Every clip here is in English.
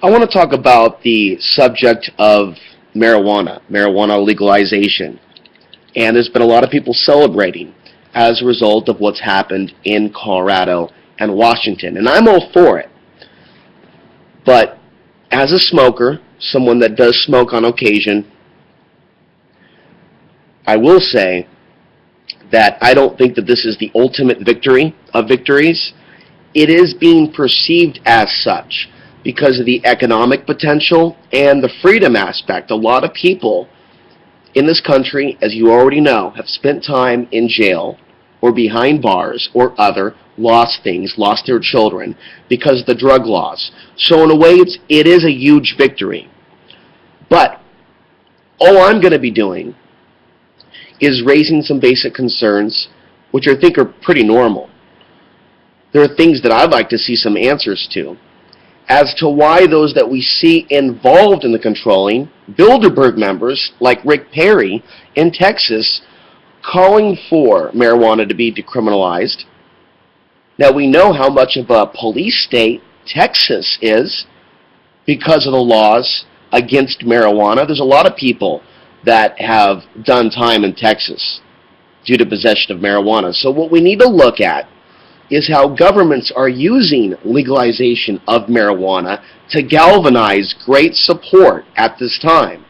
I want to talk about the subject of marijuana legalization. And there's been a lot of people celebrating as a result of what's happened in Colorado and Washington. And I'm all for it. But as a smoker, someone that does smoke on occasion, I will say that I don't think that this is the ultimate victory of victories. It is being perceived as such because of the economic potential and the freedom aspect. A lot of people in this country, as you already know, have spent time in jail or behind bars or other, lost things, lost their children because of the drug laws. So in a way, it is a huge victory. But all I'm going to be doing is raising some basic concerns, which I think are pretty normal. There are things that I'd like to see some answers to, as to why those that we see involved in the controlling, Bilderberg members like Rick Perry in Texas, calling for marijuana to be decriminalized. Now we know how much of a police state Texas is because of the laws against marijuana. There's a lot of people that have done time in Texas due to possession of marijuana. So what we need to look at is how governments are using legalization of marijuana to galvanize great support at this time.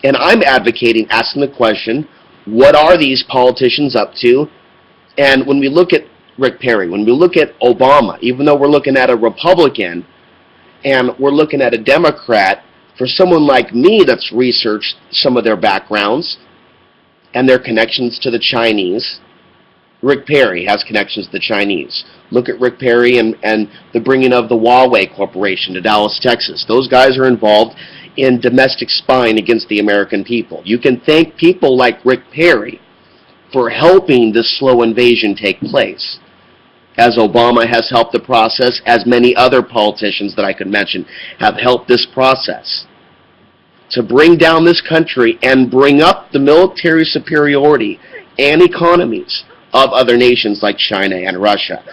And I'm advocating asking the question, what are these politicians up to? And when we look at Rick Perry, when we look at Obama, even though we're looking at a Republican and we're looking at a Democrat, for someone like me that's researched some of their backgrounds and their connections to the Chinese, Rick Perry has connections to the Chinese. Look at Rick Perry and the bringing of the Huawei Corporation to Dallas, Texas. Those guys are involved in domestic spying against the American people. You can thank people like Rick Perry for helping this slow invasion take place, as Obama has helped the process, as many other politicians that I could mention have helped this process to bring down this country and bring up the military superiority and economies of other nations like China and Russia.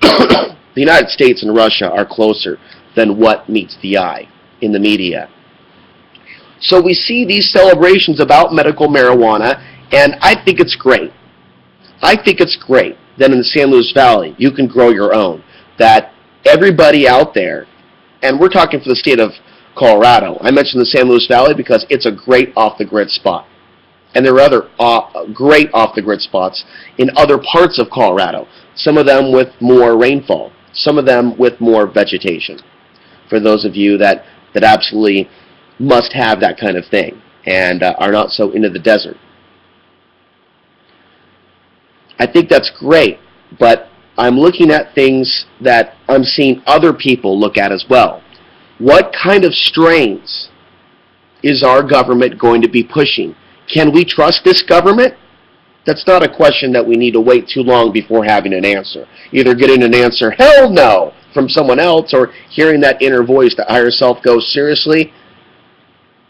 The United States and Russia are closer than what meets the eye in the media. So we see these celebrations about medical marijuana, and I think it's great. I think it's great that in the San Luis Valley you can grow your own, that everybody out there, and we're talking for the state of Colorado. I mentioned the San Luis Valley because it's a great off-the-grid spot. And there are other great off-the-grid spots in other parts of Colorado, some of them with more rainfall, some of them with more vegetation, for those of you that absolutely must have that kind of thing and are not so into the desert. I think that's great, but I'm looking at things that I'm seeing other people look at as well. What kind of strains is our government going to be pushing? Can we trust this government? That's not a question that we need to wait too long before having an answer. Either getting an answer, hell no, from someone else, or hearing that inner voice, that higher self go, seriously?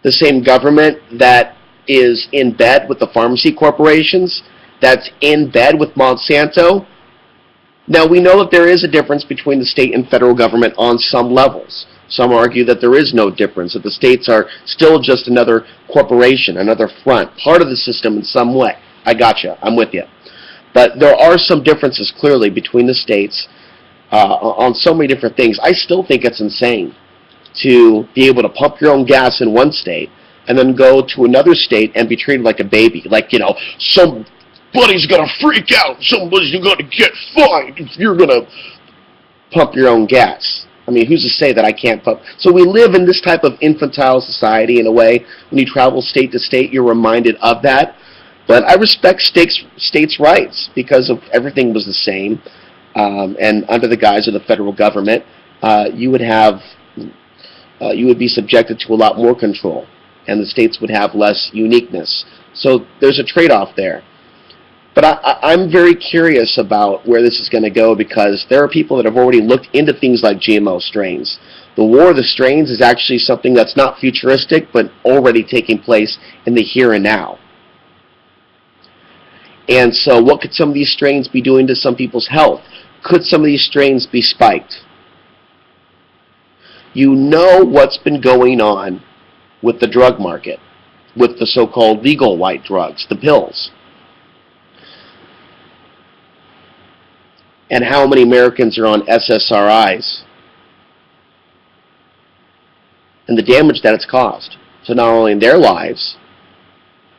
The same government that is in bed with the pharmacy corporations, that's in bed with Monsanto. Now, we know that there is a difference between the state and federal government on some levels. Some argue that there is no difference, that the states are still just another corporation, another front, part of the system in some way. I gotcha. I'm with you. But there are some differences clearly between the states on so many different things. I still think it's insane to be able to pump your own gas in one state and then go to another state and be treated like a baby. Like, you know, somebody's going to freak out. Somebody's going to get fined if you're going to pump your own gas. I mean, who's to say that I can't pump? So we live in this type of infantile society in a way. When you travel state to state, you're reminded of that. But I respect states' rights because if everything was the same and under the guise of the federal government, you would be subjected to a lot more control, and the states would have less uniqueness. So there's a trade-off there. But I'm very curious about where this is going to go because there are people that have already looked into things like GMO strains. The war of the strains is actually something that's not futuristic, but already taking place in the here and now. And so what could some of these strains be doing to some people's health? Could some of these strains be spiked? You know what's been going on with the drug market, with the so-called legal white drugs, the pills, and how many Americans are on SSRIs, and the damage that it's caused to not only their lives,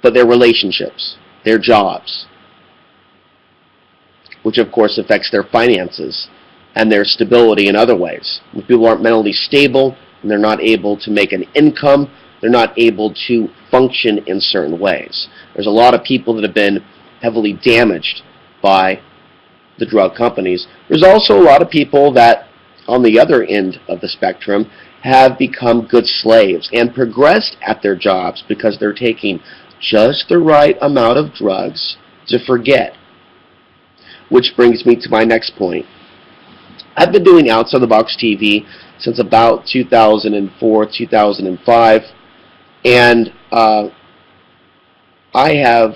but their relationships, their jobs, which of course affects their finances and their stability in other ways. When people aren't mentally stable and they're not able to make an income, they're not able to function in certain ways. There's a lot of people that have been heavily damaged by the drug companies. There's also a lot of people that, on the other end of the spectrum, have become good slaves and progressed at their jobs because they're taking just the right amount of drugs to forget. Which brings me to my next point. I've been doing Outside the Box TV since about 2004, 2005, and I have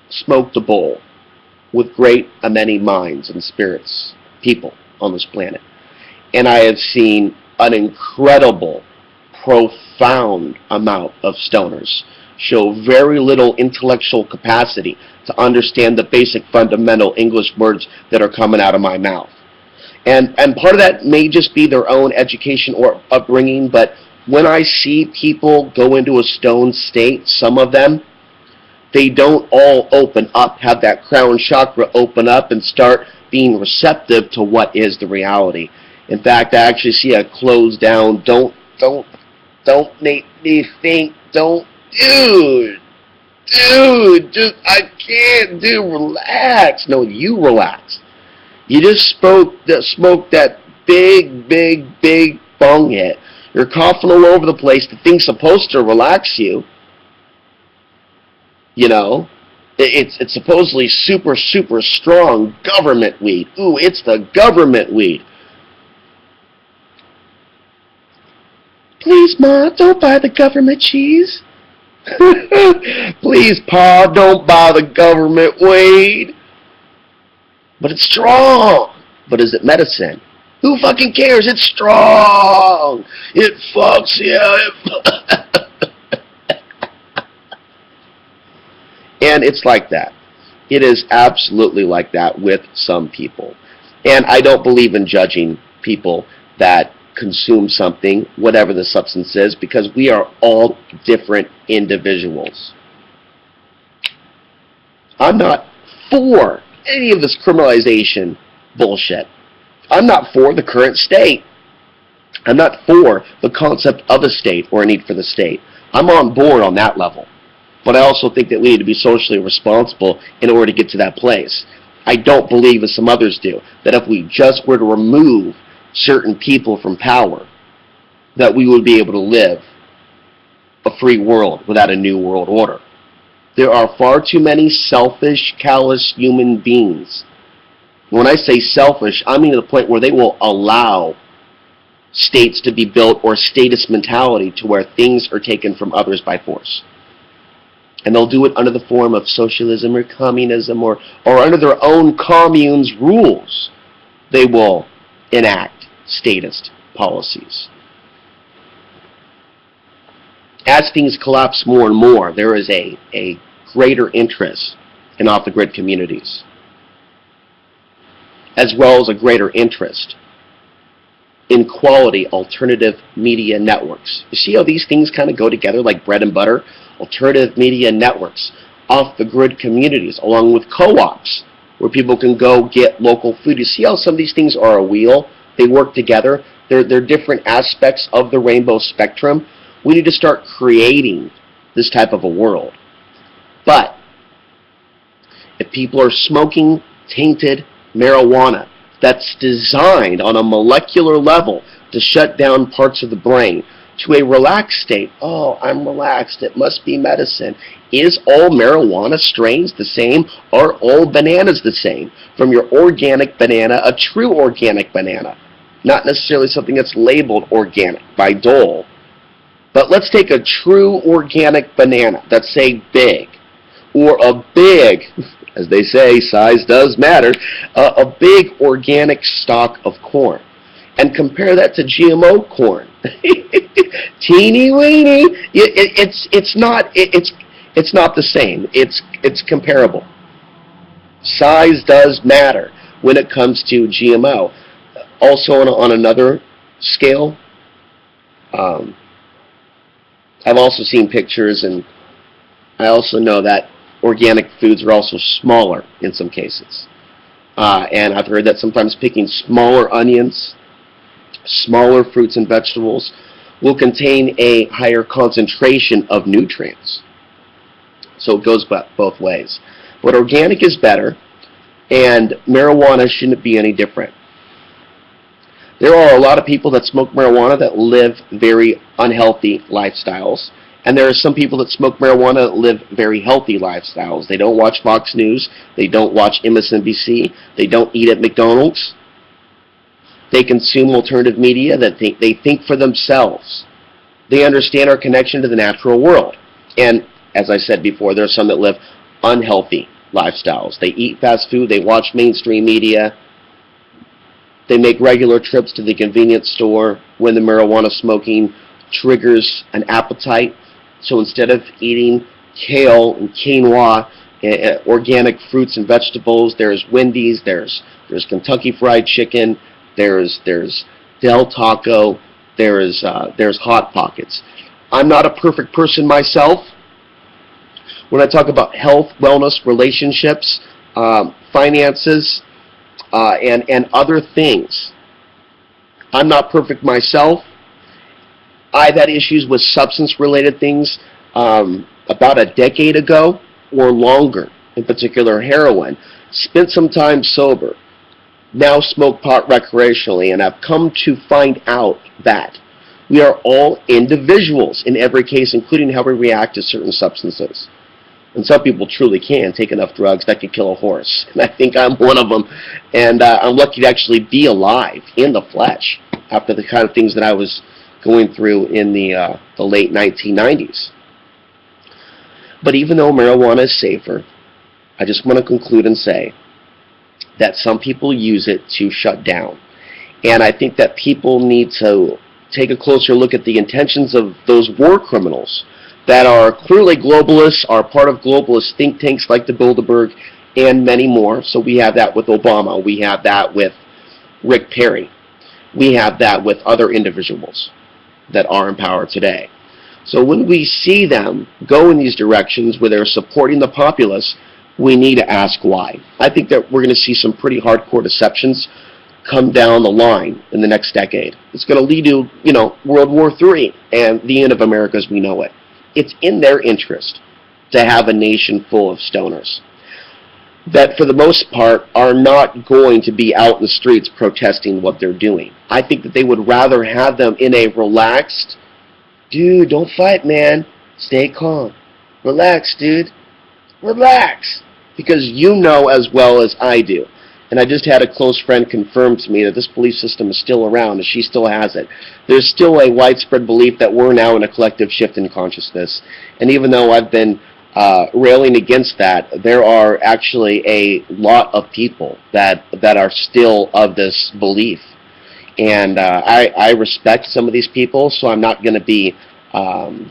smoked a bowl with great many minds and spirits, people on this planet. And I have seen an incredible, profound amount of stoners show very little intellectual capacity to understand the basic fundamental English words that are coming out of my mouth. And part of that may just be their own education or upbringing, but when I see people go into a stoned state, some of them, they don't all open up, have that crown chakra open up and start being receptive to what is the reality. In fact, I actually see a closed down, don't make me think, dude, just, I can't, relax. No, you relax. You just smoked that big bong hit. You're coughing all over the place. The thing's supposed to relax you. You know, it's supposedly super strong government weed. Ooh, it's the government weed. Please, Ma, don't buy the government cheese. Please, Pa, don't buy the government weed. But it's strong. But is it medicine? Who fucking cares? It's strong. It fucks you. And it's like that. It is absolutely like that with some people. And I don't believe in judging people that consume something, whatever the substance is, because we are all different individuals. I'm not for any of this criminalization bullshit. I'm not for the current state. I'm not for the concept of a state or a need for the state. I'm on board on that level. But I also think that we need to be socially responsible in order to get to that place. I don't believe, as some others do, that if we just were to remove certain people from power, that we would be able to live a free world without a new world order. There are far too many selfish, callous human beings. When I say selfish, I mean to the point where they will allow states to be built or statist mentality to where things are taken from others by force. And they'll do it under the form of socialism or communism or under their own commune's rules. They will enact statist policies. As things collapse more and more, there is a greater interest in off-the-grid communities, as well as a greater interest in quality alternative media networks. You see how these things kind of go together like bread and butter? Alternative media networks, off-the-grid communities, along with co-ops, where people can go get local food. You see how some of these things are a wheel? They work together. They're different aspects of the rainbow spectrum. We need to start creating this type of a world. But if people are smoking tainted marijuana that's designed on a molecular level to shut down parts of the brain to a relaxed state, oh, I'm relaxed, it must be medicine. Is all marijuana strains the same? Are all bananas the same? From your organic banana, a true organic banana, not necessarily something that's labeled organic by Dole. But let's take a true organic banana that's, say, big, or a big, as they say, size does matter, a big organic stalk of corn, and compare that to GMO corn Teeny weeny. It's not the same. It's comparable. Size does matter when it comes to GMO. Also, on another scale, um, I've also seen pictures, and I also know that organic foods are also smaller in some cases. And I've heard that sometimes picking smaller onions, smaller fruits and vegetables will contain a higher concentration of nutrients. So it goes both ways. But organic is better, and marijuana shouldn't be any different. There are a lot of people that smoke marijuana that live very unhealthy lifestyles, and there are some people that smoke marijuana that live very healthy lifestyles. They don't watch Fox News, they don't watch MSNBC, they don't eat at McDonald's. They consume alternative media, that they think for themselves. They understand our connection to the natural world. And as I said before, there are some that live unhealthy lifestyles. They eat fast food, they watch mainstream media, they make regular trips to the convenience store when the marijuana smoking triggers an appetite. So instead of eating kale and quinoa, organic fruits and vegetables, there's Wendy's, there's Kentucky Fried Chicken, there's Del Taco, there's Hot Pockets. I'm not a perfect person myself. When I talk about health, wellness, relationships, finances, and other things, I'm not perfect myself. I've had issues with substance-related things about a decade ago or longer, in particular heroin. Spent some time sober. Now smoke pot recreationally, and I've come to find out that we are all individuals in every case, including how we react to certain substances. And some people truly can take enough drugs that could kill a horse. And I think I'm one of them. And I'm lucky to actually be alive in the flesh after the kind of things that I was going through in the late 1990s. But even though marijuana is safer, I just want to conclude and say that some people use it to shut down. And I think that people need to take a closer look at the intentions of those war criminals that are clearly globalists, are part of globalist think tanks like the Bilderberg and many more. So we have that with Obama. We have that with Rick Perry. We have that with other individuals that are in power today. So when we see them go in these directions where they're supporting the populace, we need to ask why. I think that we're going to see some pretty hardcore deceptions come down the line in the next decade. It's going to lead to, World War III and the end of America as we know it. It's in their interest to have a nation full of stoners that, for the most part, are not going to be out in the streets protesting what they're doing. I think that they would rather have them in a relaxed, dude, don't fight, man. Stay calm. Relax, dude. Relax. Because you know as well as I do, and I just had a close friend confirm to me that this belief system is still around, and she still has it. There's still a widespread belief that we're now in a collective shift in consciousness. And even though I've been railing against that, there are actually a lot of people that are still of this belief. And I respect some of these people, so I'm not going to be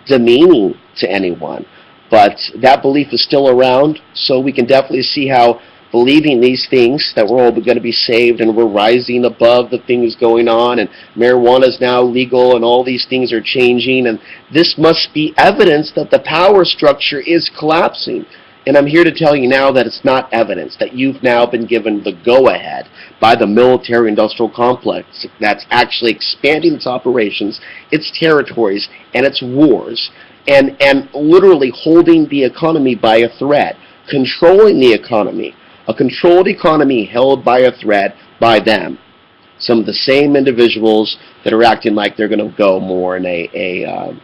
demeaning to anyone. But that belief is still around, so we can definitely see how believing these things, that we're all going to be saved and we're rising above the things going on, and marijuana is now legal and all these things are changing, and this must be evidence that the power structure is collapsing. And I'm here to tell you now that it's not evidence, that you've now been given the go-ahead by the military-industrial complex that's actually expanding its operations, its territories, and its wars, and literally holding the economy by a thread, controlling the economy. A controlled economy held by a thread by them. Some of the same individuals that are acting like they're going to go more in a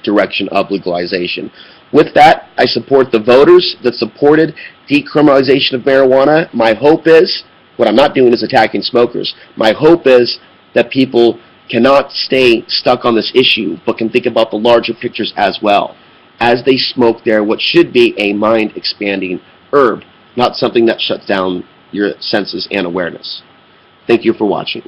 direction of legalization. With that, I support the voters that supported decriminalization of marijuana. My hope is, what I'm not doing is attacking smokers. My hope is that people cannot stay stuck on this issue, but can think about the larger pictures as well, as they smoke what should be a mind-expanding herb, not something that shuts down your senses and awareness. Thank you for watching.